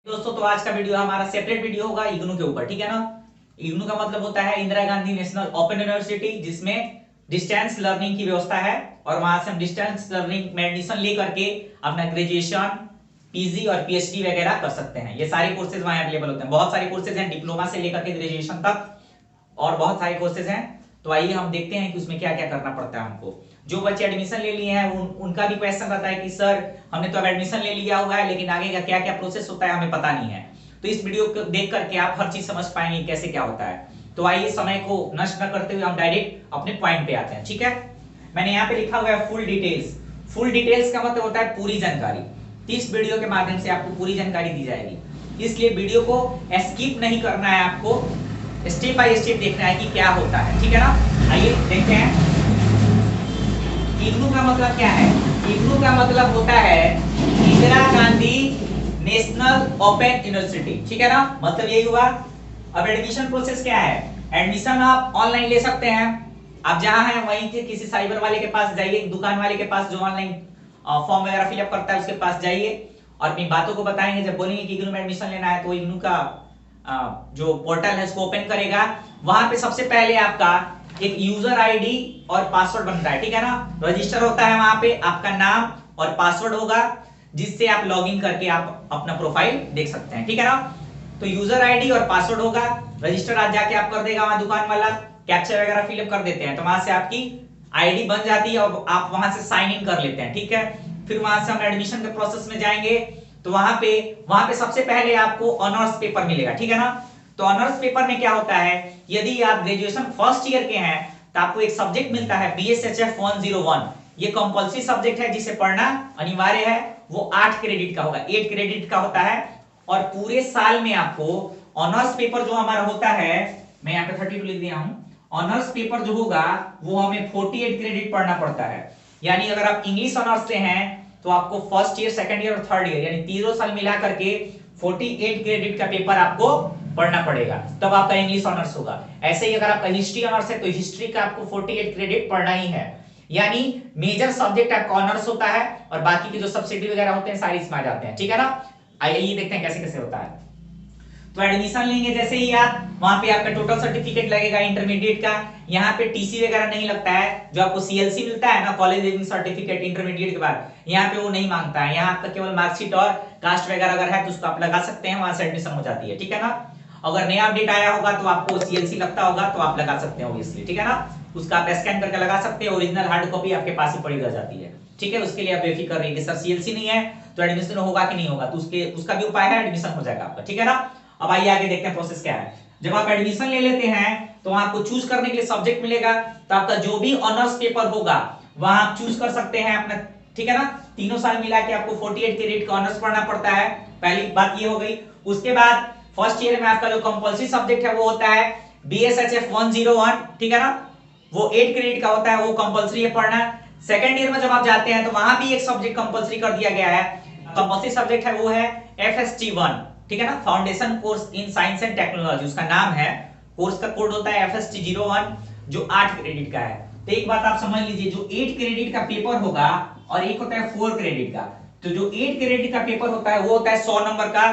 दोस्तों तो आज का वीडियो हमारा सेपरेट वीडियो होगा इग्नू के ऊपर, ठीक है ना। इग्नू का मतलब होता है Indira Gandhi national open university, जिसमें डिस्टेंस लर्निंग की व्यवस्था है और वहां से हम डिस्टेंस लर्निंग में एडमिशन ले करके अपना ग्रेजुएशन, पीजी और पीएचडी वगैरह कर सकते हैं। ये सारे कोर्सेज वहां अवेलेबल होते हैं। बहुत सारे कोर्सेज हैं डिप्लोमा से लेकर के ग्रेजुएशन तक, और बहुत सारे कोर्सेज हैं। तो आइए हम देखते हैं कि उसमें क्या क्या करना पड़ता है हमको। जो बच्चे एडमिशन ले लिए हैं उनका भी क्वेश्चन रहता है कि सर हमने तो अब एडमिशन ले लिया हुआ है, लेकिन आगे का क्या क्या प्रोसेस होता है हमें पता नहीं है। तो इस वीडियो को देख करके आप हर चीज समझ पाएंगे कैसे क्या होता है। तो आइए समय को नष्ट न करते हुए हम डायरेक्ट अपने पॉइंट पे आते हैं, ठीक है। मैंने यहाँ पे लिखा हुआ है फुल डिटेल्स। फुल डिटेल्स का मतलब होता है पूरी जानकारी। तो इस वीडियो के माध्यम से आपको पूरी जानकारी दी जाएगी, इसलिए वीडियो को स्किप नहीं करना है, आपको स्टेप बाय स्टेप देखना है कि क्या होता है, ठीक है ना। आइए देखते हैं इग्नू का मतलब क्या है। इग्नू का मतलब होता है Indira Gandhi national open university, ठीक है ना। मतलब यही हुआ। अब एडमिशन प्रोसेस क्या है। एडमिशन आप ऑनलाइन ले सकते हैं। आप जहां हैं वहीं के किसी साइबर वाले के पास जाइए, दुकान वाले के पास जो ऑनलाइन फॉर्म वगैरह फिलअप करता है उसके पास जाइए और अपनी बातों को बताएंगे। जब बोलेंगे कि इग्नू में एडमिशन लेना है तो इग्नू का जो पोर्टल है उसको ओपन करेगा। वहां पे सबसे पहले आपका एक यूजर आईडी और पासवर्ड बनता है, ठीक है ना। रजिस्टर होता है, वहां पे आपका नाम और पासवर्ड होगा, जिससे आप लॉगिन करके आप अपना प्रोफाइल देख सकते हैं, ठीक है ना। तो यूजर आईडी और पासवर्ड होगा, रजिस्टर आज जाके आप कर देगा वहां दुकान वाला, कैप्चा वगैरह फिलअप कर देते हैं तो वहां से आपकी आईडी बन जाती है और आप वहां से साइन इन कर लेते हैं, ठीक है। फिर वहां से हम एडमिशन के प्रोसेस में जाएंगे तो वहां पे सबसे पहले आपको ऑनर्स पेपर मिलेगा, ठीक है ना। तो ऑनर्स पेपर में क्या होता है, यदि आप ग्रेजुएशन फर्स्ट ईयर के हैं तो आपको एक सब्जेक्ट मिलता है BSHF 101। ये कंपल्सरी सब्जेक्ट है जिसे पढ़ना अनिवार्य है। वो 8 क्रेडिट का होगा, 8 क्रेडिट का होता है। और पूरे साल में आपको ऑनर्स पेपर जो हमारा होता है, मैं यहाँ पे 32 लिख दिया हूं। ऑनर्स पेपर जो होगा वो हमें 48 क्रेडिट पढ़ना पड़ता है। यानी अगर आप इंग्लिश ऑनर्स से हैं तो आपको फर्स्ट ईयर, सेकंड ईयर और थर्ड ईयर यानी तीनों साल मिला करके 48 क्रेडिट का पेपर आपको पढ़ना पड़ेगा, तब आपका इंग्लिश ऑनर्स होगा। ऐसे ही अगर आपका हिस्ट्री ऑनर्स है तो हिस्ट्री का आपको 48 क्रेडिट पढ़ना ही है। यानी मेजर सब्जेक्ट आपका ऑनर्स होता है और बाकी के जो सब्सिडी वगैरह होते हैं सारे इसमें आ जाते हैं, ठीक है ना। आइए ये देखते हैं कैसे कैसे होता है। तो एडमिशन लेंगे जैसे ही आप, वहां पे आपका टोटल सर्टिफिकेट लगेगा इंटरमीडिएट का। यहाँ पे टीसी वगैरह नहीं लगता है, जो आपको सीएलसी मिलता है ना, कॉलेज लिविंग सर्टिफिकेट इंटरमीडिएट के बाद, यहाँ पे वो नहीं मांगता है। यहाँ आपका केवल मार्कशीट और कास्ट वगैरह अगर है तो उसको आप लगा सकते हैं, वहां से एडमिशन हो जाती है, ठीक है ना। अगर नया अपडेट आया होगा तो आपको सीएलसी लगता होगा तो आप लगा सकते हैं ऑब्वियसली, ठीक है ना। उसका आप स्कैन करके लगा सकते हैं, ओरिजिनल हार्ड कॉपी आपके पास ही पड़ी रह जाती है, ठीक है। उसके लिए आप बेफिक्र रहिए कि सर सीएलसी नहीं है तो एडमिशन होगा कि नहीं होगा, तो उसका भी उपाय है, एडमिशन हो जाएगा आपका, ठीक है ना। अब आइए आगे देखते हैं प्रोसेस क्या है। जब आप एडमिशन ले लेते हैं तो वहां आपको चूज करने के लिए सब्जेक्ट मिलेगा। तो आपका जो भी ऑनर्स पेपर होगा वहां आप चूज कर सकते हैं अपना, ठीक है ना। तीनों साल मिला के आपको 48 क्रेडिट का ऑनर्स पढ़ना पड़ता है, पहली बात ये हो गई। उसके बाद फर्स्ट ईयर में आपका जो कंपल्सरी सब्जेक्ट है वो होता है BSHF 101, ठीक है ना। वो 8 क्रेडिट का होता है, वो कंपल्सरी है पढ़ना। सेकंड ईयर में जब आप जाते हैं तो वहां भी एक सब्जेक्ट कंपल्सरी कर दिया गया है। कंपल्सरी सब्जेक्ट है वो है FST1, ठीक है ना, foundation course in science and technology उसका नाम है। कोर्स का कोड होता है FST01 जो 8 क्रेडिट का है। तो एक बात आप समझ लीजिए, जो 8 क्रेडिट का पेपर होगा और एक होता है 4 क्रेडिट का। तो जो 8 क्रेडिट का पेपर होता है वो होता है 100 नंबर का,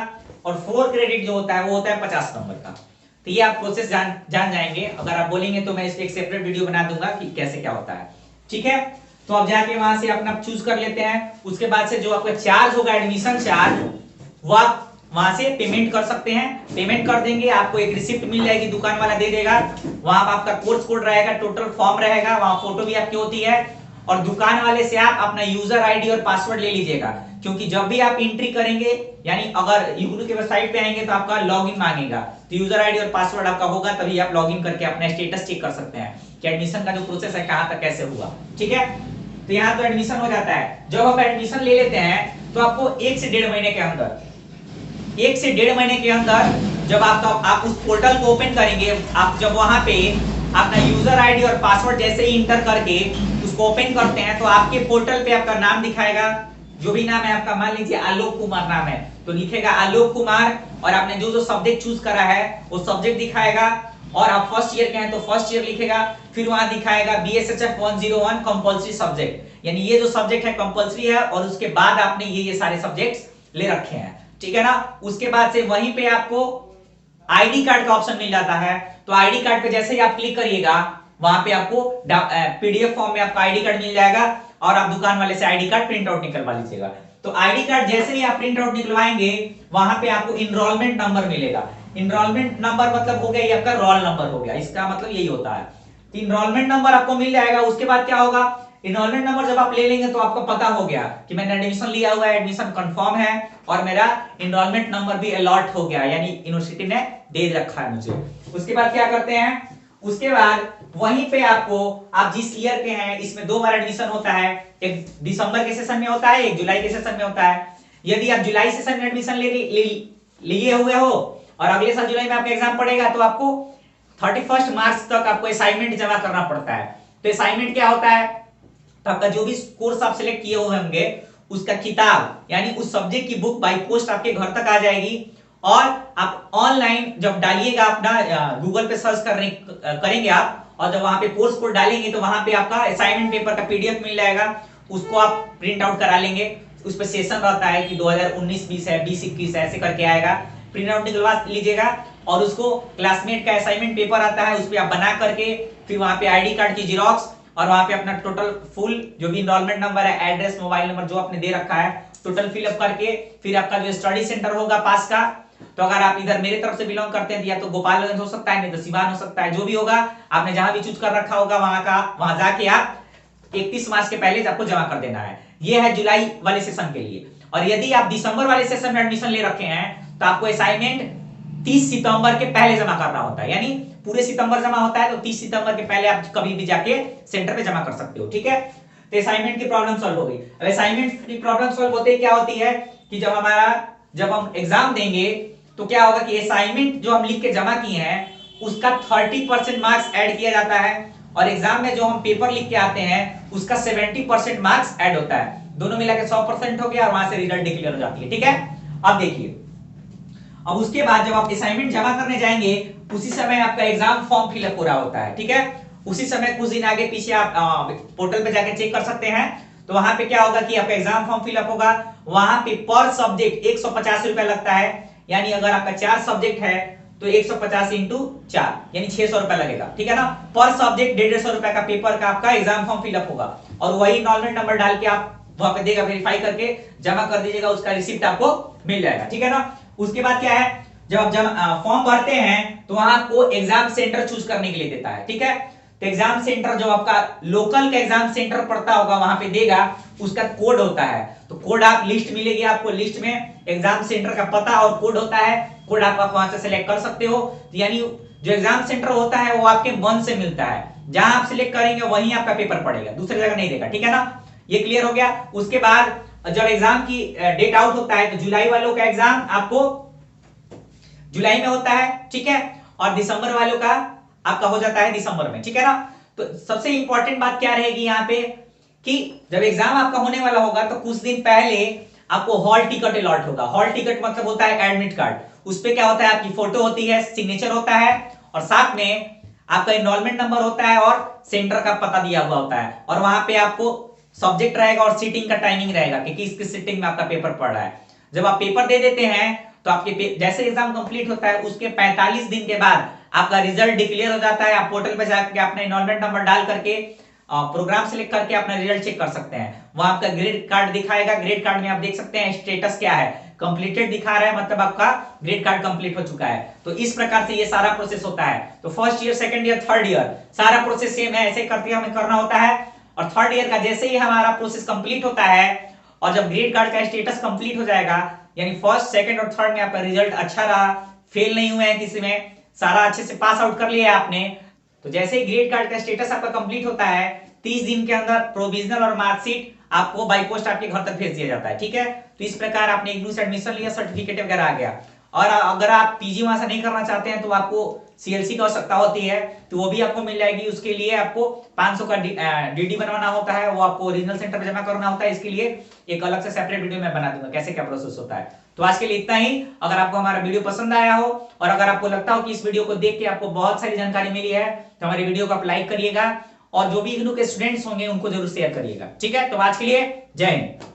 और 4 क्रेडिट जो होता है वो होता है 50 नंबर का। तो ये आप प्रोसेस जान जाएंगे। अगर आप बोलेंगे तो मैं इस पे एक सेपरेट वीडियो बना दूंगा कि कैसे क्या होता है, ठीक है। तो अब जाके वहां से अपना चूज कर लेते हैं। उसके बाद से जो आपका चार्ज होगा, एडमिशन चार्ज, वो आप वहां से पेमेंट कर सकते हैं। पेमेंट कर देंगे, आपको एक रिसिप्ट मिल जाएगी, दुकान वाला दे देगा। वहां पर आपका कोर्स कोड रहेगा, टोटल फॉर्म रहेगा, वहां फोटो भी आपकी होती है। और दुकान वाले से आप अपना यूजर आईडी और पासवर्ड ले लीजिएगा, क्योंकि जब भी आप एंट्री करेंगे, यानी अगर इग्नू की वेबसाइट पे आएंगे तो आपका लॉगिन मांगेगा। तो यूजर आईडी और पासवर्ड आपका होगा, तभी आप लॉगिन करके अपना स्टेटस चेक कर सकते हैं कि एडमिशन का जो प्रोसेस है कहां तक कैसे हुआ, ठीक है। तो यहाँ तो एडमिशन हो जाता है। जब आप एडमिशन ले लेते हैं तो आपको 1 से 1.5 महीने के अंदर, 1 से 1.5 महीने के अंदर जब आप उस पोर्टल को ओपन करेंगे, आप जब वहां पे अपना यूजर आईडी और पासवर्ड जैसे ही इंटर करके उसको ओपन करते हैं तो आपके पोर्टल पे आपका नाम दिखाएगा। जो भी नाम है आपका, मान लीजिए आलोक कुमार नाम है तो लिखेगा आलोक कुमार, और आपने जो जो सब्जेक्ट चूज करा है वो सब्जेक्ट दिखाएगा। और आप फर्स्ट ईयर के हैं तो फर्स्ट ईयर लिखेगा। फिर वहां दिखाएगा BSHF 101 कंपल्सरी सब्जेक्ट, यानी ये जो सब्जेक्ट है कंपल्सरी है और उसके बाद आपने ये सारे सब्जेक्ट्स ले रखे हैं। ठीक है ना। उसके बाद से वहीं पे आपको आईडी कार्ड का ऑप्शन मिल जाता है। तो आईडी कार्ड पे जैसे ही आप क्लिक करिएगा वहां पे आपको पीडीएफ फॉर्म में आपका आईडी कार्ड मिल जाएगा और आप दुकान वाले से आईडी कार्ड प्रिंट आउट निकलवा लीजिएगा। तो आईडी कार्ड जैसे ही आप प्रिंट आउट निकलवाएंगे वहां पे आपको इनरोलमेंट नंबर मिलेगा। इनरोलमेंट नंबर मतलब हो गया ये आपका रोल नंबर हो गया, इसका मतलब यही होता है। तो इनरोलमेंट नंबर आपको मिल जाएगा। उसके बाद क्या होगा, इनरोलमेंट नंबर जब आप ले लेंगे तो आपको पता हो गया कि मैंने एडमिशन लिया हुआ है, एडमिशन कंफर्म है और मेरा इनरोलमेंट नंबर भी अलॉट हो गया, यानी यूनिवर्सिटी ने दे रखा है मुझे। उसके बाद क्या करते हैं, उसके बाद वहीं पे आपको आप जिस ईयर के हैं इसमें 2 बार एडमिशन होता है, एक दिसंबर के सेशन में होता है, एक जुलाई के सेशन में होता है। यदि आप जुलाई सेशन में एडमिशन लिए हुए हो और अगले साल जुलाई में आपका एग्जाम पड़ेगा तो आपको 31 मार्च तक आपको असाइनमेंट जमा करना पड़ता है। तो असाइनमेंट क्या होता है, तो आपका जो भी कोर्स आप सिलेक्ट किए हुए होंगे उसका किताब यानी उस सब्जेक्ट की बुक बाय पोस्ट आपके घर तक आ जाएगी और आप ऑनलाइन जब डालिएगा अपना गूगल पे सर्च करेंगे आप और जब वहां पे कोर्स कोड डालेंगे तो वहां पे आपका असाइनमेंट पेपर का पीडीएफ मिल जाएगा, उसको आप प्रिंट आउट करा लेंगे। उस पर सेशन रहता है कि 2019-20 है, 20-21 है, ऐसे करके आएगा, प्रिंट आउट निकलवा लीजिएगा और उसको क्लासमेट का असाइनमेंट पेपर आता है उस पर आप बना करके फिर वहां पे आईडी कार्ड की जीरोक्स और वहां पे अपना टोटल फुल जो भी इनरोलमेंट नंबर है, एड्रेस, मोबाइल नंबर जो आपने दे रखा है टोटल फिलअप करके फिर आपका जो स्टडी सेंटर होगा पास का, तो अगर आप इधर मेरे तरफ से बिलोंग करते हैं या तो गोपालगंज हो सकता है, नहीं तो सिवान हो सकता है, जो भी होगा आपने जहां भी चूज कर रखा होगा वहां जाके आप 31 मार्च के पहले आपको जमा कर देना है। यह है जुलाई वाले सेशन के लिए। और यदि आप दिसंबर वाले सेशन में एडमिशन ले रखे हैं तो आपको असाइनमेंट 30 सितंबर के पहले जमा करना होता है, यानी पूरे सितंबर जमा होता है तो 30 सितंबर के पहले आप कभी भी जाके सेंटर पे जमा कर सकते हो, ठीक है। तो असाइनमेंट की प्रॉब्लम सॉल्व हो गई। अब असाइनमेंट की प्रॉब्लम सॉल्व होते क्या होती है कि जब हम एग्जाम देंगे तो क्या होगा कि असाइनमेंट जो हम लिख के जमा किए हैं उसका 30% मार्क्स ऐड किया जाता है और एग्जाम में जो हम पेपर लिख के आते हैं उसका 70% मार्क्स ऐड होता है, दोनों मिला के 100% हो गया और वहां से रिजल्ट डिक्लेयर हो जाती है, ठीक है। अब देखिए, अब उसके बाद जब आप असाइनमेंट जमा करने जाएंगे उसी समय आपका एग्जाम फॉर्म फिलअप हो रहा होता है, ठीक है। उसी समय कुछ दिन आगे पीछे आप पोर्टल पे जाके चेक कर सकते हैं। तो वहां पे क्या होगा कि आपका एग्जाम फॉर्म फिलअप होगा, वहां पे पर सब्जेक्ट 150 रुपया लगता है, यानी अगर आपका 4 सब्जेक्ट है तो 150 इंटू 4 यानी 600 रुपया लगेगा, ठीक है ना। पर सब्जेक्ट 150 रुपया का पेपर का आपका एग्जाम फॉर्म फिलअप होगा और वही इनरोलमेंट नंबर डाल के आप वहां पे देगा, वेरीफाई करके जमा कर दीजिएगा, उसका रिसिप्ट आपको मिल जाएगा, ठीक है ना। उसके बाद क्या है, जब आप फॉर्म भरते हैं तो वहां आपको एग्जाम सेंटर चूज करने के लिए देता है, ठीक है। तो एग्जाम सेंटर जो आपका लोकल का एग्जाम सेंटर पड़ता होगा वहां पे देगा, उसका कोड होता है। तो कोड आप लिस्ट मिलेगी आपको, लिस्ट में एग्जाम सेंटर का पता और कोड होता है, कोड आप वहां से सिलेक्ट कर सकते हो। यानी जो एग्जाम सेंटर होता है वो आपके मन से मिलता है, जहां आप सिलेक्ट करेंगे वहीं आपका पेपर पड़ेगा, दूसरी जगह नहीं देगा, ठीक है ना। ये क्लियर हो गया। उसके बाद जब एग्जाम की डेट आउट होता है तो जुलाई वालों का एग्जाम आपको जुलाई में होता है, ठीक है, और दिसंबर वालों का आपका हो जाता है दिसंबर में, ठीक है ना। तो सबसे इंपॉर्टेंट बात क्या रहेगी यहाँ पे कि जब एग्जाम आपका होने वाला होगा तो कुछ दिन पहले आपको हॉल टिकट अलॉट होगा। हॉल टिकट मतलब होता है एडमिट कार्ड, उस पे क्या होता है, आपकी फोटो होती है, सिग्नेचर होता है और साथ में आपका एनरोलमेंट नंबर होता है और सेंटर का पता दिया हुआ होता है और वहां पे आपको सब्जेक्ट रहेगा और सीटिंग का टाइमिंग रहेगा कि किस सीटिंग में आपका पेपर पड़ रहा है। जब आप पेपर दे देते हैं तो आपके जैसे एग्जाम कंप्लीट होता है उसके 45 दिन के बाद आपका रिजल्ट डिक्लेयर हो जाता है। आप पोर्टल पे जाकर अपना एनरोलमेंट नंबर डाल करके प्रोग्राम सिलेक्ट करके अपना रिजल्ट चेक कर सकते हैं। वहां आपका ग्रेड कार्ड दिखाएगा, ग्रेड कार्ड में आप देख सकते हैं स्टेटस क्या है, कंप्लीटेड दिखा रहा है, मतलब आपका ग्रेड कार्ड कंप्लीट हो चुका है। तो इस प्रकार से ये सारा प्रोसेस होता है। तो first year, second year, third year सारा प्रोसेस सेम है, ऐसे करके हमें करना होता है। और थर्ड ईयर का जैसे ही हमारा प्रोसेस कंप्लीट होता है और जब ग्रेड कार्ड का स्टेटस कंप्लीट हो जाएगा, यानी फर्स्ट, सेकंड और थर्ड में आपका रिजल्ट अच्छा रहा, फेल नहीं हुए हैं किसी में, सारा अच्छे से पास आउट कर लिया आपने, तो जैसे ही ग्रेड कार्ड का स्टेटस आपका कंप्लीट होता है 30 दिन के अंदर प्रोविजनल और मार्कशीट आपको बाय पोस्ट आपके घर तक भेज दिया जाता है, ठीक है। तो इस प्रकार आपने इग्नू से एडमिशन लिया, सर्टिफिकेट वगैरह आ गया। और अगर आप पीजी वहां से नहीं करना चाहते हैं तो आपको सीएलसी की आवश्यकता होती है, तो वो भी आपको मिल जाएगी। उसके लिए आपको 500 का डीडी बनवाना होता है, वो आपको ओरिजिनल सेंटर पे जमा करना होता है। इसके लिए एक अलग से सेपरेट वीडियो मैं बना दूंगा कैसे क्या प्रोसेस होता है। तो आज के लिए इतना ही। अगर आपको हमारा वीडियो पसंद आया हो और अगर आपको लगता हो कि इस वीडियो को देख के आपको बहुत सारी जानकारी मिली है तो हमारी वीडियो को आप लाइक करिएगा और जो भी इग्नू के स्टूडेंट्स होंगे उनको जरूर शेयर करिएगा, ठीक है। तो आज के लिए जय हिंद।